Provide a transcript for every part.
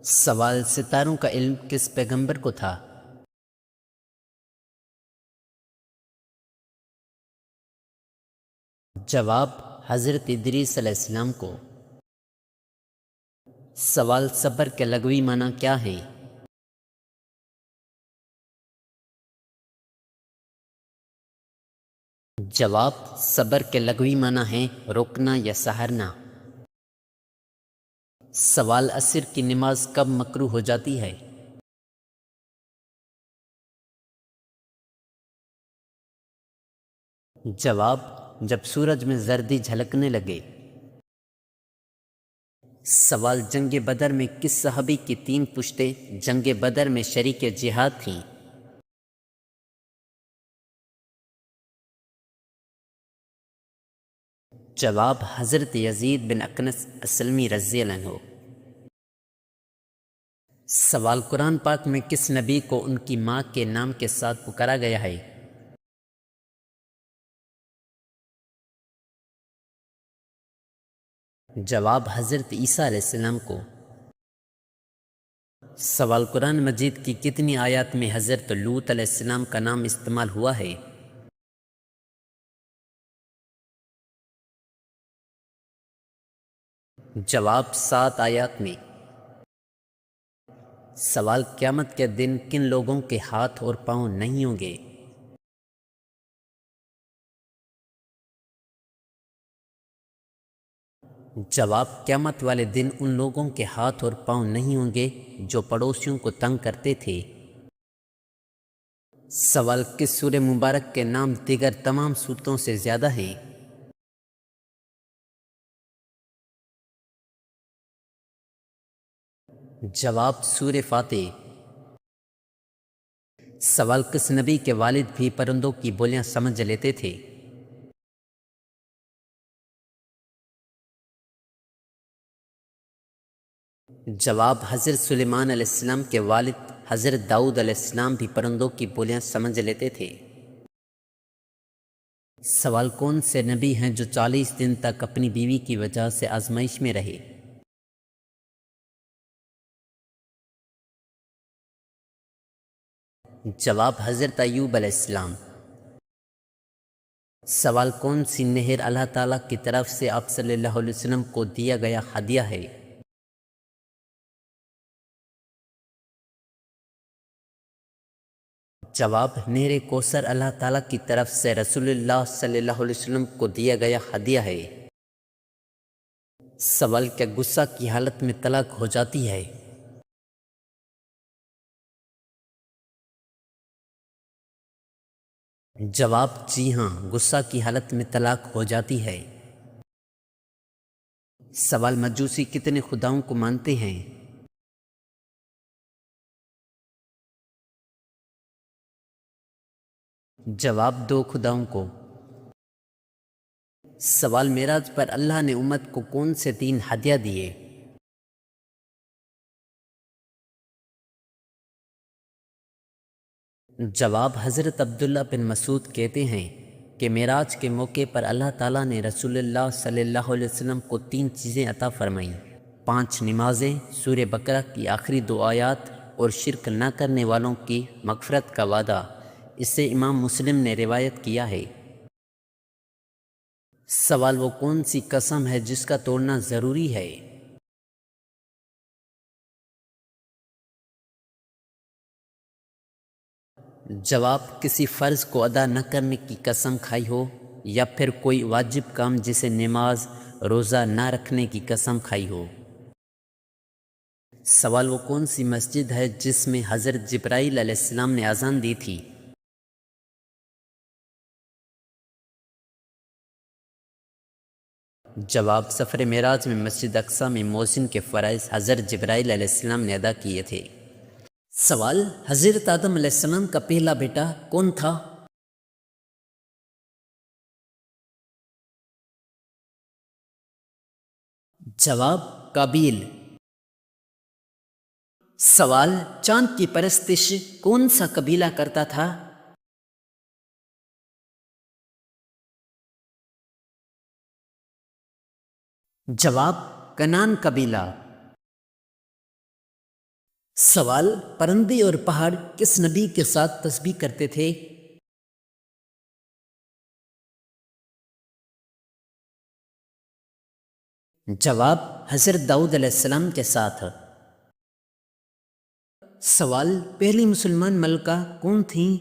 سوال: ستاروں کا علم کس پیغمبر کو تھا؟ جواب: حضرت ادریس علیہ السلام کو۔ سوال: صبر کے لغوی معنی کیا ہے؟ جواب: صبر کے لغوی معنی ہے رکنا یا سہرنا۔ سوال: عصر کی نماز کب مکروہ ہو جاتی ہے؟ جواب: جب سورج میں زردی جھلکنے لگے۔ سوال: جنگ بدر میں کس صحابی کی 3 پشتیں جنگ بدر میں شریک جہاد تھیں؟ جواب: حضرت یزید بن اکنس اسلمی رضی اللہ عنہ۔ سوال: قرآن پاک میں کس نبی کو ان کی ماں کے نام کے ساتھ پکارا گیا ہے؟ جواب: حضرت عیسیٰ علیہ السلام کو۔ سوال: قرآن مجید کی کتنی آیات میں حضرت لوط علیہ السلام کا نام استعمال ہوا ہے؟ جواب: 7 آیات میں۔ سوال: قیامت کے دن کن لوگوں کے ہاتھ اور پاؤں نہیں ہوں گے؟ جواب: قیامت والے دن ان لوگوں کے ہاتھ اور پاؤں نہیں ہوں گے جو پڑوسیوں کو تنگ کرتے تھے۔ سوال: کس سورہ مبارک کے نام دیگر تمام سورتوں سے زیادہ ہیں؟ جواب: سورہ فاتح۔ سوال: کس نبی کے والد بھی پرندوں کی بولیاں سمجھ لیتے تھے؟ جواب: حضرت سلیمان علیہ السلام کے والد حضرت داؤد علیہ السلام بھی پرندوں کی بولیاں سمجھ لیتے تھے۔ سوال: کون سے نبی ہیں جو 40 دن تک اپنی بیوی کی وجہ سے آزمائش میں رہے؟ جواب: حضرت ایوب علیہ السلام۔ سوال: کون سی نہر اللہ تعالیٰ کی طرف سے آپ صلی اللہ علیہ وسلم کو دیا گیا ہدیہ ہے؟ جواب: نہر کوثر اللہ تعالیٰ کی طرف سے رسول اللہ صلی اللہ علیہ وسلم کو دیا گیا ہدیہ ہے۔ سوال: کیا غصہ کی حالت میں طلاق ہو جاتی ہے؟ جواب: جی ہاں، غصہ کی حالت میں طلاق ہو جاتی ہے۔ سوال: مجوسی کتنے خداؤں کو مانتے ہیں؟ جواب: 2 خداؤں کو۔ سوال: معراج پر اللہ نے امت کو کون سے 3 ہدیہ دیے؟ جواب: حضرت عبداللہ بن مسعود کہتے ہیں کہ معراج کے موقع پر اللہ تعالیٰ نے رسول اللہ صلی اللہ علیہ وسلم کو 3 چیزیں عطا فرمائیں: 5 نمازیں، سورہ بقرہ کی آخری 2 آیات اور شرک نہ کرنے والوں کی مغفرت کا وعدہ۔ اسے امام مسلم نے روایت کیا ہے۔ سوال: وہ کون سی قسم ہے جس کا توڑنا ضروری ہے؟ جواب: کسی فرض کو ادا نہ کرنے کی قسم کھائی ہو یا پھر کوئی واجب کام جیسے نماز روزہ نہ رکھنے کی قسم کھائی ہو۔ سوال: وہ کون سی مسجد ہے جس میں حضرت جبرائیل علیہ السلام نے اذان دی تھی؟ جواب: سفر معراج میں مسجد اقصیٰ میں مؤذن کے فرائض حضرت جبرائیل علیہ السلام نے ادا کیے تھے۔ سوال: حضرت آدم علیہ السلام کا پہلا بیٹا کون تھا؟ جواب: قابیل۔ سوال: چاند کی پرستش کون سا قبیلہ کرتا تھا؟ جواب: کنان قبیلہ۔ سوال: پرندے اور پہاڑ کس نبی کے ساتھ تسبیح کرتے تھے؟ جواب: حضرت داؤد علیہ السلام کے ساتھ۔ سوال: پہلی مسلمان ملکہ کون تھیں؟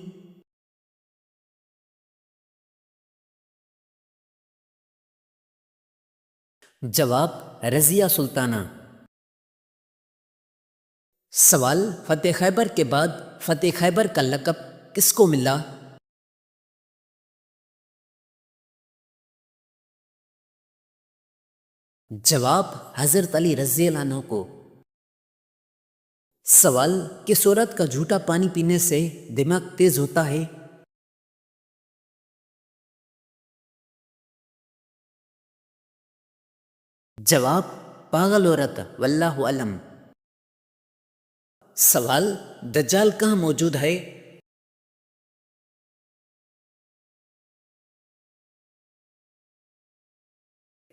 جواب: رضیہ سلطانہ۔ سوال: فتح خیبر کے بعد فتح خیبر کا لقب کس کو ملا؟ جواب: حضرت علی رضی اللہ عنہ کو۔ سوال: کس عورت کا جھوٹا پانی پینے سے دماغ تیز ہوتا ہے؟ جواب: پاگل عورت، واللہ علم۔ سوال: دجال کہاں موجود ہے؟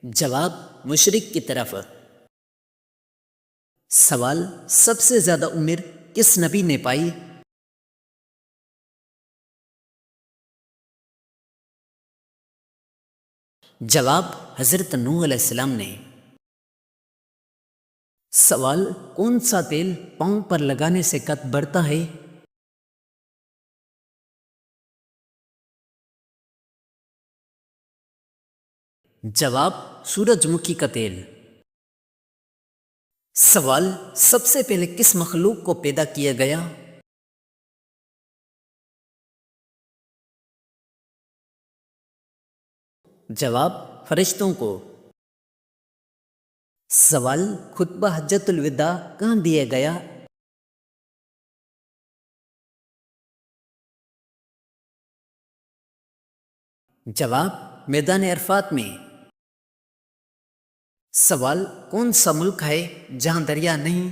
جواب: مشرق کی طرف۔ سوال: سب سے زیادہ عمر کس نبی نے پائی؟ جواب: حضرت نوح علیہ السلام نے۔ سوال: کون سا تیل پاؤں پر لگانے سے قد بڑھتا ہے؟ جواب: سورج مکھی کا تیل۔ سوال: سب سے پہلے کس مخلوق کو پیدا کیا گیا؟ جواب: فرشتوں کو۔ سوال: خطبہ حجۃ الوداع کہاں دیا گیا؟ جواب: میدان عرفات میں۔ سوال: کون سا ملک ہے جہاں دریا نہیں؟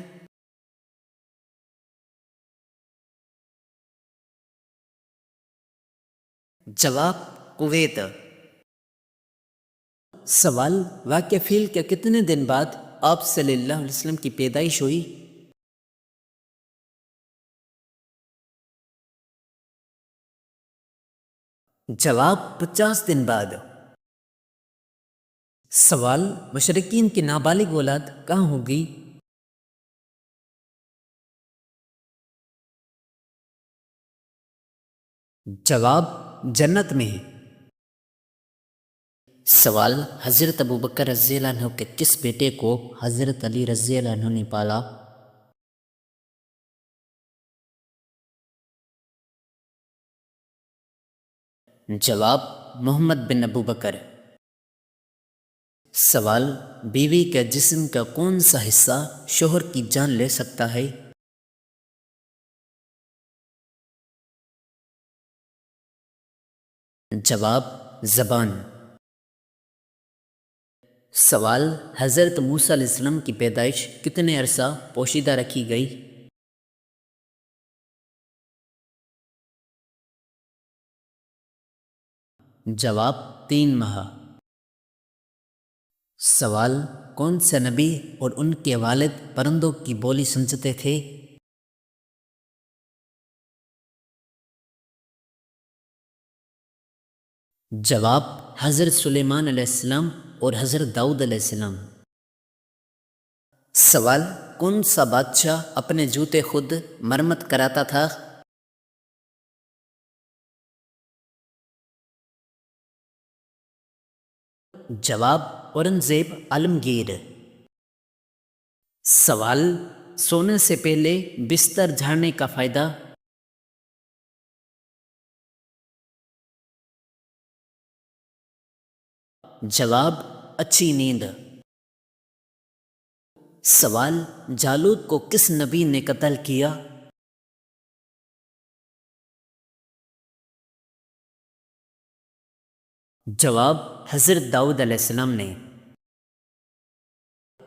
جواب: کویت۔ سوال: واقعہ فیل کے کتنے دن بعد آپ صلی اللہ علیہ وسلم کی پیدائش ہوئی؟ جواب: 50 دن بعد۔ سوال: مشرکین کی نابالغ اولاد کہاں ہوگی؟ جواب: جنت میں۔ سوال: حضرت ابوبکر رضی اللہ عنہ کے کس بیٹے کو حضرت علی رضی اللہ عنہ نے پالا؟ جواب: محمد بن ابوبکر۔ سوال: بیوی کے جسم کا کون سا حصہ شوہر کی جان لے سکتا ہے؟ جواب: زبان۔ سوال: حضرت موسیٰ علیہ السلام کی پیدائش کتنے عرصہ پوشیدہ رکھی گئی؟ جواب: 3 ماہ۔ سوال: کون سے نبی اور ان کے والد پرندوں کی بولی سمجھتے تھے؟ جواب: حضرت سلیمان علیہ السلام اور حضرت داؤد علیہ السلام۔ سوال: کون سا بادشاہ اپنے جوتے خود مرمت کراتا تھا؟ جواب: اورنگزیب عالمگیر۔ سوال: سونے سے پہلے بستر جھاڑنے کا فائدہ؟ جواب: اچھی نیند۔ سوال: جالوت کو کس نبی نے قتل کیا؟ جواب: حضرت داؤد علیہ السلام نے۔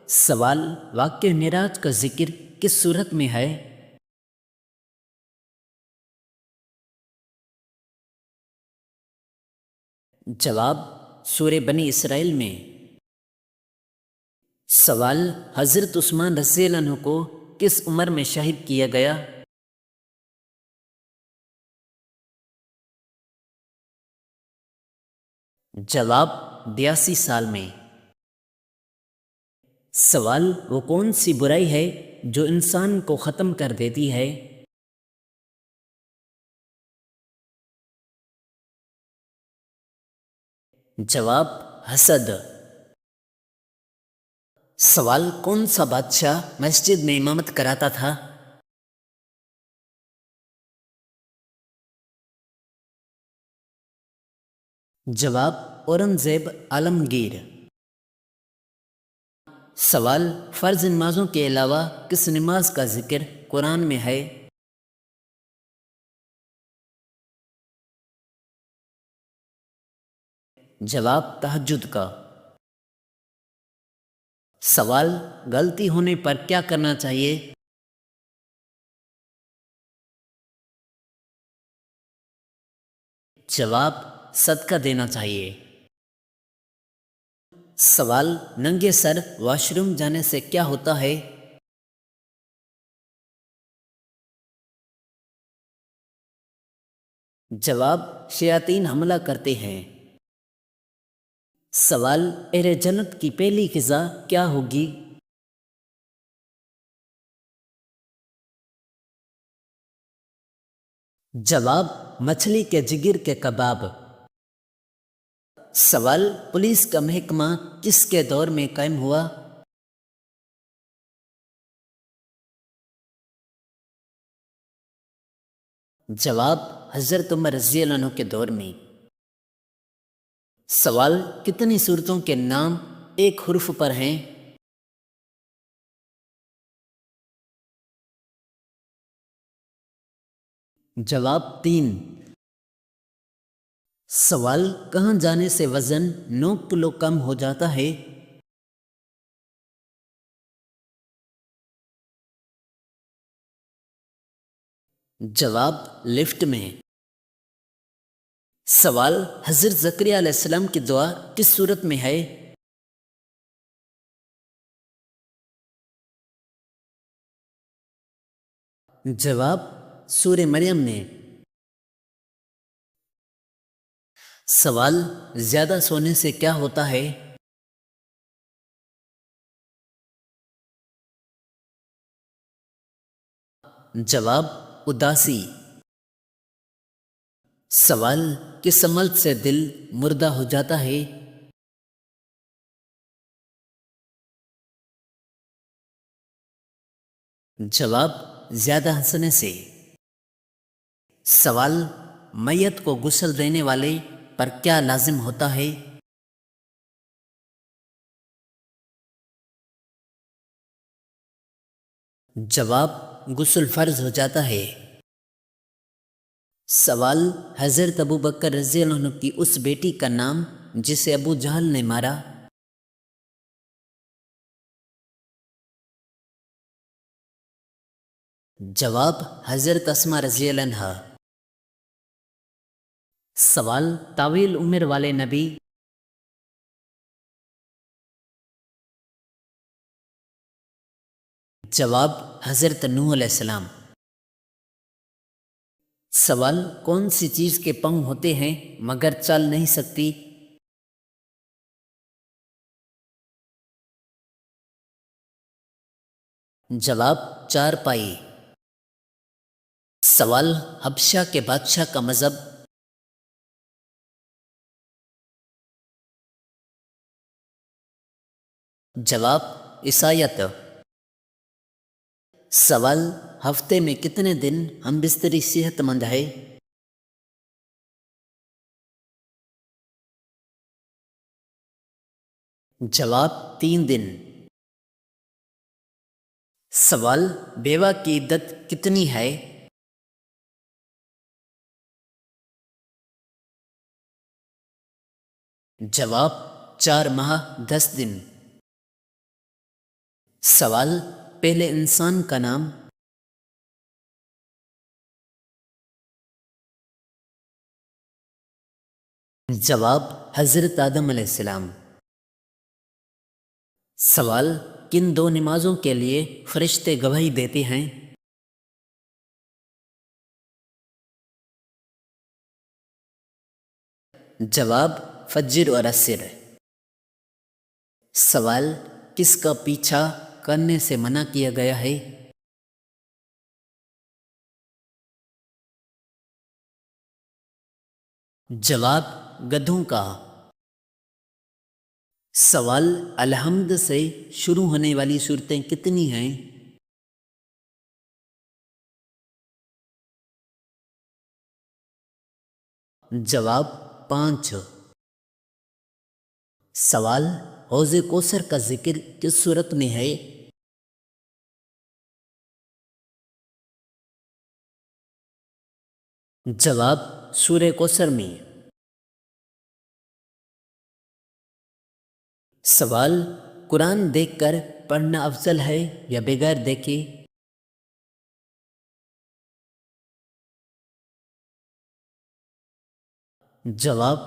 سوال: واقعہ معراج کا ذکر کس صورت میں ہے؟ جواب: سورہ بنی اسرائیل میں۔ سوال: حضرت عثمان رضی اللہ عنہ کو کس عمر میں شہید کیا گیا؟ جواب 82 سال میں۔ سوال وہ کون سی برائی ہے جو انسان کو ختم کر دیتی ہے؟ جواب حسد۔ سوال کون سا بادشاہ مسجد میں امامت کراتا تھا؟ جواب اورنگزیب عالمگیر۔ سوال فرض نمازوں کے علاوہ کس نماز کا ذکر قرآن میں ہے؟ جواب تہجد کا۔ سوال غلطی ہونے پر کیا کرنا چاہیے؟ جواب صدقہ دینا چاہیے۔ سوال ننگے سر واش روم جانے سے کیا ہوتا ہے؟ جواب شیاطین حملہ کرتے ہیں۔ سوال اہل جنت کی پہلی غذا کیا ہوگی؟ جواب مچھلی کے جگر کے کباب۔ سوال پولیس کا محکمہ کس کے دور میں قائم ہوا؟ جواب حضرت عمر رضی اللہ عنہ کے دور میں۔ سوال کتنی صورتوں کے نام ایک حرف پر ہیں؟ جواب 3۔ سوال کہاں جانے سے وزن 9 کلو کم ہو جاتا ہے؟ جواب لفٹ میں۔ سوال حضرت زکریا علیہ السلام کی دعا کس صورت میں ہے؟ جواب سورہ مریم میں۔ سوال زیادہ سونے سے کیا ہوتا ہے؟ جواب اداسی۔ سوال کس عمل سے دل مردہ ہو جاتا ہے؟ جواب زیادہ ہنسنے سے۔ سوال میت کو غسل دینے والے پر کیا لازم ہوتا ہے؟ جواب غسل فرض ہو جاتا ہے۔ سوال حضرت ابو بکر رضی اللہ عنہ کی اس بیٹی کا نام جسے ابو جہل نے مارا؟ جواب حضرت اسماء رضی اللہ عنہا۔ سوال طویل عمر والے نبی؟ جواب حضرت نوح علیہ السلام۔ سوال کون سی چیز کے پاؤں ہوتے ہیں مگر چل نہیں سکتی؟ جواب 4 پائی۔ سوال حبشہ کے بادشاہ کا مذہب؟ جواب عیسائیت۔ سوال ہفتے میں کتنے دن ہم بستری صحت مند ہے؟ جواب 3 دن۔ سوال بیوہ کی عدت کتنی ہے؟ جواب 4 ماہ 10 دن۔ سوال پہلے انسان کا نام؟ جواب حضرت آدم علیہ السلام۔ سوال کن دو نمازوں کے لیے فرشتے گواہی دیتے ہیں؟ جواب فجر اور عصر۔ سوال کس کا پیچھا کرنے سے منع کیا گیا ہے؟ جواب گدھوں کا۔ سوال الحمد سے شروع ہونے والی صورتیں کتنی ہیں؟ جواب 5۔ سوال حوض کوثر کا ذکر کس صورت میں ہے؟ جواب سورہ کوثر میں۔ سوال قرآن دیکھ کر پڑھنا افضل ہے یا بغیر دیکھے؟ جواب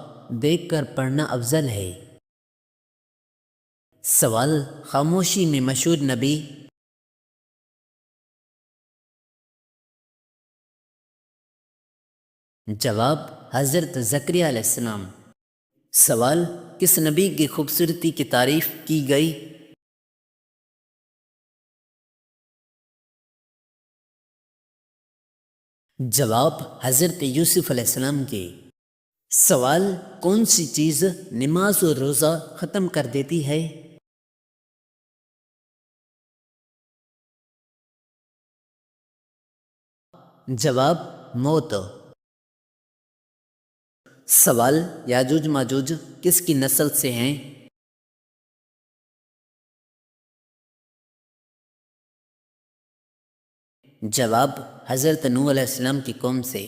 دیکھ کر پڑھنا افضل ہے۔ سوال خاموشی میں مشہور نبی؟ جواب حضرت زکریا علیہ السلام۔ سوال کس نبی کی خوبصورتی کی تعریف کی گئی؟ جواب حضرت یوسف علیہ السلام کی۔ سوال کون سی چیز نماز اور روزہ ختم کر دیتی ہے؟ جواب موت۔ سوال یاجوج ماجوج کس کی نسل سے ہیں؟ جواب حضرت نوح علیہ السلام کی قوم سے۔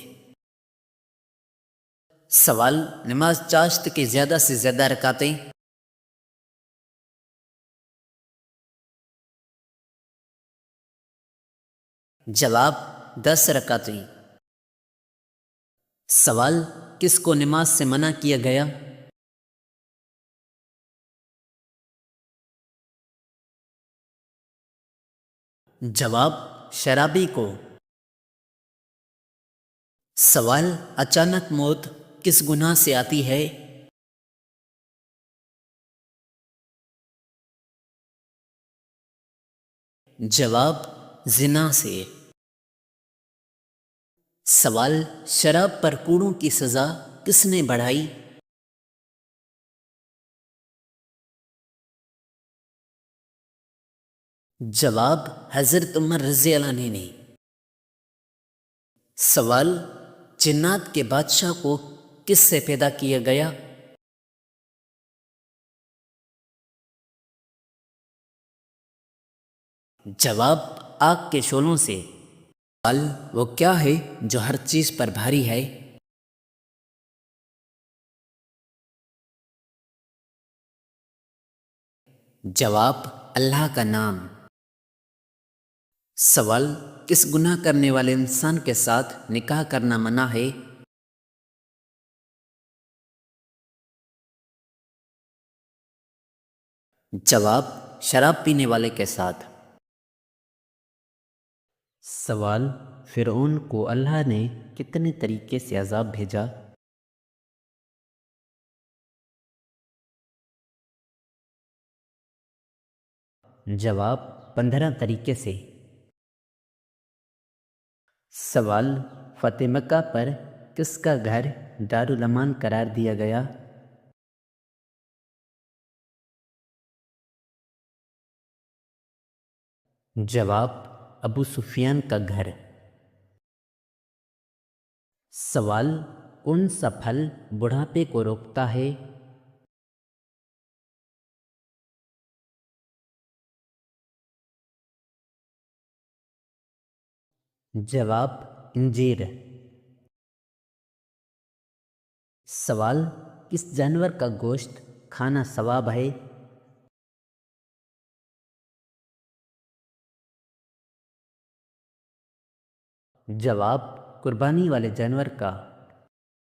سوال نماز چاشت کے زیادہ سے زیادہ رکعتیں؟ جواب 10 رکعتیں۔ سوال کس کو نماز سے منع کیا گیا؟ جواب شرابی کو۔ سوال اچانک موت کس گناہ سے آتی ہے؟ جواب زنا سے۔ سوال شراب پر کوڑوں کی سزا کس نے بڑھائی؟ جواب حضرت عمر رضی اللہ عنہ نے۔ سوال جنات کے بادشاہ کو کس سے پیدا کیا گیا؟ جواب آگ کے شعلوں سے۔ سوال وہ کیا ہے جو ہر چیز پر بھاری ہے؟ جواب اللہ کا نام۔ سوال کس گناہ کرنے والے انسان کے ساتھ نکاح کرنا منع ہے؟ جواب شراب پینے والے کے ساتھ۔ سوال فرعون کو اللہ نے کتنے طریقے سے عذاب بھیجا؟ جواب 15 طریقے سے۔ سوال فتح مکہ پر کس کا گھر دارالامان قرار دیا گیا؟ جواب ابو سفیان کا گھر۔ سوال کون سا پھل بڑھاپے کو روکتا ہے؟ جواب انجیر۔ سوال کس جانور کا گوشت کھانا ثواب ہے؟ جواب قربانی والے جانور کا۔